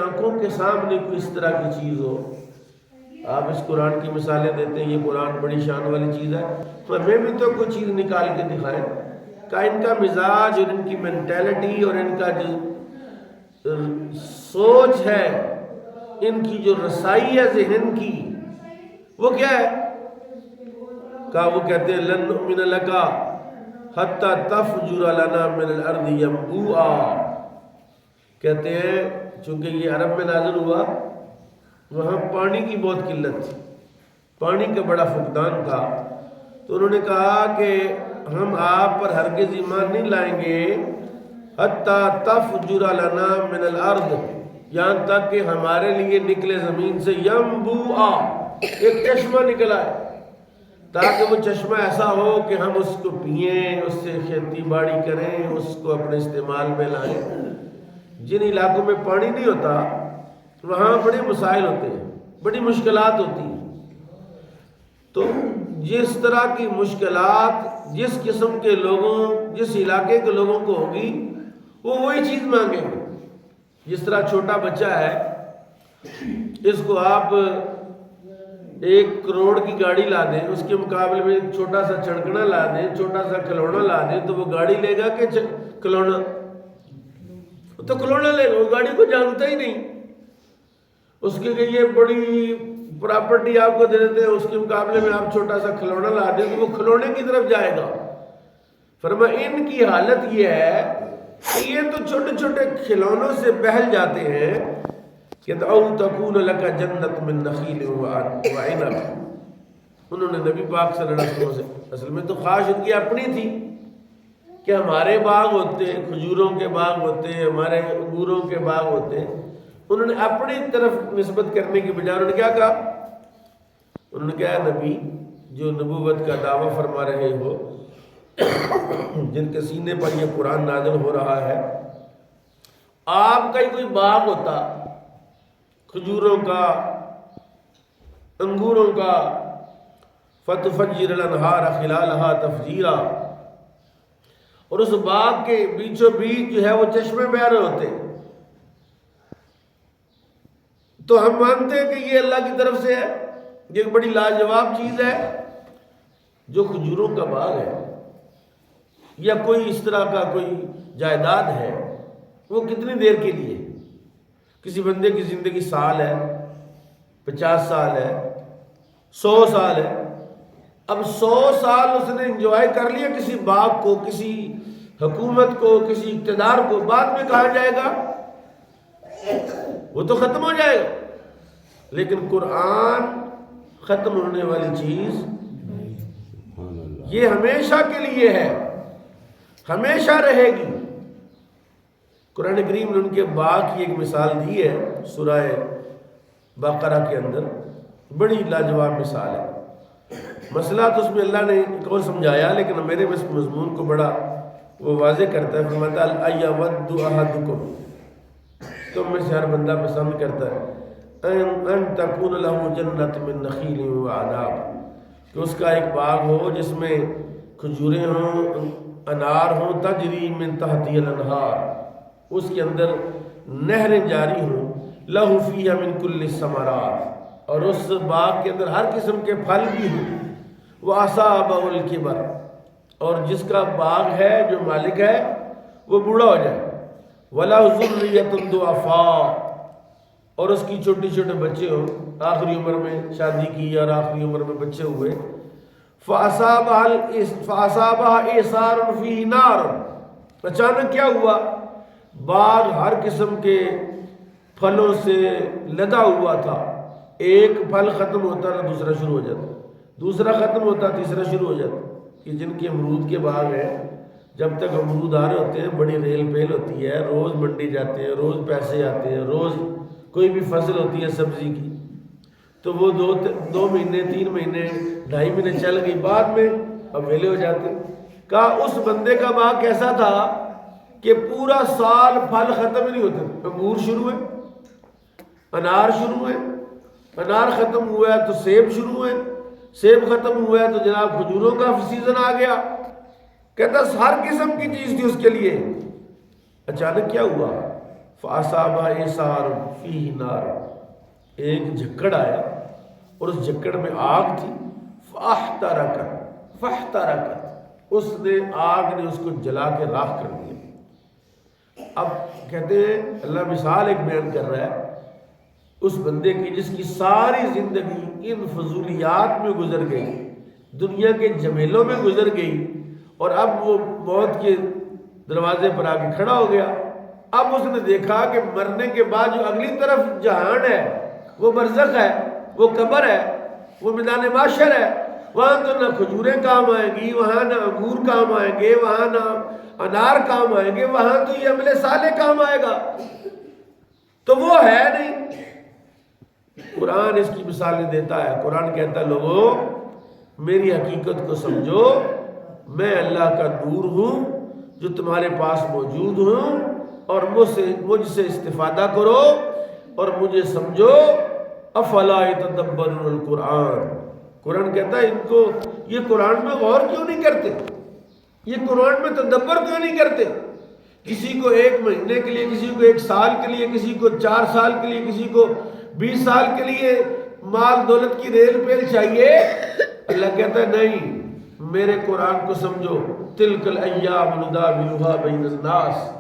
آنکھوں کے سامنے کوئی اس طرح کی چیز ہو، آپ اس قرآن کی مثالیں دیتے ہیں، یہ قرآن بڑی شان والی چیز ہے، تو ہمیں بھی تو کوئی چیز نکال کے دکھائیں کہ ان کا مزاج اور ان کی مینٹیلٹی اور ان کا جو سوچ ہے، ان کی جو رسائی ہے ذہن کی، وہ کیا ہے؟ کہ وہ کہتے ہیں لن نؤمن لک حتی تفجر لنا من الارض ینبوعا، کہتے ہیں چونکہ یہ عرب میں نازل ہوا، وہاں پانی کی بہت قلت تھی، پانی کا بڑا فقدان تھا، تو انہوں نے کہا کہ ہم آپ پر ہرگز ایمان نہیں لائیں گے حتی تفجر لنا من الارض، یہاں تک کہ ہمارے لیے نکلے زمین سے ینبوعا، ایک چشمہ نکل آئے، تاکہ وہ چشمہ ایسا ہو کہ ہم اس کو پئیں، اس سے کھیتی باڑی کریں، اس کو اپنے استعمال میں لائیں۔ جن علاقوں میں پانی نہیں ہوتا وہاں بڑے مسائل ہوتے ہیں، بڑی مشکلات ہوتی ہیں، تو جس طرح کی مشکلات جس قسم کے لوگوں، جس علاقے کے لوگوں کو ہوگی وہ وہی چیز مانگیں گے۔ جس طرح چھوٹا بچہ ہے، اس کو آپ 1 کروڑ کی گاڑی لا دیں، اس کے مقابلے میں ایک چھوٹا سا چڑکنا لا دیں، چھوٹا سا کھلونا لا دیں، تو وہ گاڑی لے گا کہ کھلونا؟ تو کھلونا لے گا، وہ گاڑی کو جانتا ہی نہیں۔ اس کے کہ یہ بڑی پراپرٹی آپ کو دے دیتے ہیں، اس کے مقابلے میں آپ چھوٹا سا کھلونا لا دیں تو وہ کھلونے کی طرف جائے گا۔ فرمایا ان کی حالت یہ ہے کہ یہ تو چھوٹے چھوٹے کھلونوں سے بہل جاتے ہیں کہ او تکون لک جنت من نخیل وعنب، انہوں نے نبی پاک صلی اللہ علیہ وسلم سے، اصل میں تو خواہش ان کی اپنی تھی کہ ہمارے باغ ہوتے، کھجوروں کے باغ ہوتے، ہمارے انگوروں کے باغ ہوتے، انہوں نے اپنی طرف نسبت کرنے کی بجائے انہوں نے کیا کہا؟ انہوں نے کہا نبی جو نبوت کا دعویٰ فرما رہے ہو، جن کے سینے پر یہ قرآن نازل ہو رہا ہے، آپ کا ہی کوئی باغ ہوتا کھجوروں کا، انگوروں کا، فتفجر الانہار خلالہا تفجیرا، اور اس باغ کے بیچوں بیچ جو ہے وہ چشمے بہ رہے ہوتے، تو ہم مانتے ہیں کہ یہ اللہ کی طرف سے ہے، یہ ایک بڑی لاجواب چیز ہے۔ جو کھجوروں کا باغ ہے یا کوئی اس طرح کا کوئی جائیداد ہے، وہ کتنی دیر کے لیے؟ کسی بندے کی زندگی سال ہے، 50 سال ہے، 100 سال ہے، اب 100 سال اس نے انجوائے کر لیا کسی باغ کو، کسی حکومت کو، کسی اقتدار کو، بعد میں کہا جائے گا وہ تو ختم ہو جائے گا۔ لیکن قرآن ختم ہونے والی چیز، یہ ہمیشہ کے لیے ہے، ہمیشہ رہے گی۔ قرآن کریم نے ان کے باغ کی ایک مثال دی ہے سورہ بقرہ کے اندر، بڑی لاجواب مثال ہے۔ مسئلہ تو اس میں اللہ نے ایک اور سمجھایا، لیکن میرے اس مضمون کو بڑا وہ واضح کرتا ہے۔ فرماتا ہے ایود احدکم، تم میں سے ہر بندہ پسند کرتا ہے ان تکون لہ جنت من نخیل وعناب، کہ اس کا ایک باغ ہو جس میں کھجوریں ہوں، انار ہوں، تجری من تحتی الانہار، اس کے اندر نہریں جاری ہوں، لہ فیہا من کل الثمرات، اور اس باغ کے اندر ہر قسم کے پھل بھی ہوں، وَأَصَابَهُ الْكِبَرُ، اور جس کا باغ ہے، جو مالک ہے، وہ بوڑھا ہو جائے، وَلَهُ ذُرِّيَّةٌ ضُعَفَاءُ، اور اس کی چھوٹے چھوٹے بچے ہوں، آخری عمر میں شادی کی اور آخری عمر میں بچے ہوئے، فَأَصَابَهَا إِعْصَارٌ فِيهِ نَارٌ، اچانک کیا ہوا؟ باغ ہر قسم کے پھلوں سے لدا ہوا تھا، ایک پھل ختم ہوتا تھا دوسرا شروع ہو جاتا، دوسرا ختم ہوتا تیسرا شروع ہو جاتا۔ کہ جن کے امرود کے باغ ہیں، جب تک امرود آ رہے ہوتے ہیں بڑی ریل پیل ہوتی ہے، روز منڈی جاتے ہیں، روز پیسے آتے ہیں، روز کوئی بھی فصل ہوتی ہے سبزی کی، تو وہ 2 مہینے 3 مہینے 2.5 مہینے چل گئی، بعد میں اب ویلے ہو جاتے۔ کہا اس بندے کا باغ کیسا تھا کہ پورا سال پھل ختم ہی نہیں ہوتے، انگور شروع ہوئے، انار شروع ہوئے، انار ختم ہوا ہے تو سیب شروع ہوئے، سیب ختم ہوا ہے تو جناب کھجوروں کا سیزن آ گیا۔ کہتا ہر قسم کی چیز تھی اس کے لیے۔ اچانک کیا ہوا؟ فاصابہ ایسار فیہ نار، ایک جھکڑ آیا اور اس جھکڑ میں آگ تھی، فاحترقت، اس نے آگ نے اس کو جلا کے راکھ کر دیا۔ اب کہتے ہیں اللہ مثال ایک بیان کر رہا ہے اس بندے کی جس کی ساری زندگی ان فضولیات میں گزر گئی، دنیا کے جھمیلوں میں گزر گئی، اور اب وہ موت کے دروازے پر آ کے کھڑا ہو گیا۔ اب اس نے دیکھا کہ مرنے کے بعد جو اگلی طرف جہان ہے وہ برزخ ہے، وہ قبر ہے، وہ میدان محشر ہے، وہاں تو نہ کھجوریں کام آئیں گی، وہاں نہ انگور کام آئیں گے، وہاں نہ انار کام آئیں گے، وہاں تو یہ عمل صالح کام آئے گا، تو وہ ہے نہیں۔ قرآن اس کی مثالیں دیتا ہے، قرآن کہتا ہے لوگوں میری حقیقت کو سمجھو، میں اللہ کا نور ہوں جو تمہارے پاس موجود ہوں، اور مجھ سے استفادہ کرو اور مجھے سمجھو۔ افلا یتدبرون القرآن، قرآن کہتا ہے ان کو یہ قرآن میں غور کیوں نہیں کرتے، یہ قرآن میں تدبر کیوں نہیں کرتے؟ کسی کو 1 مہینے کے لیے، کسی کو 1 سال کے لیے، کسی کو 4 سال کے لیے، کسی کو 20 سال کے لیے مال دولت کی ریل پیل چاہیے۔ اللہ کہتا ہے نہیں، میرے قرآن کو سمجھو، تلک الایام نداولها بین الناس،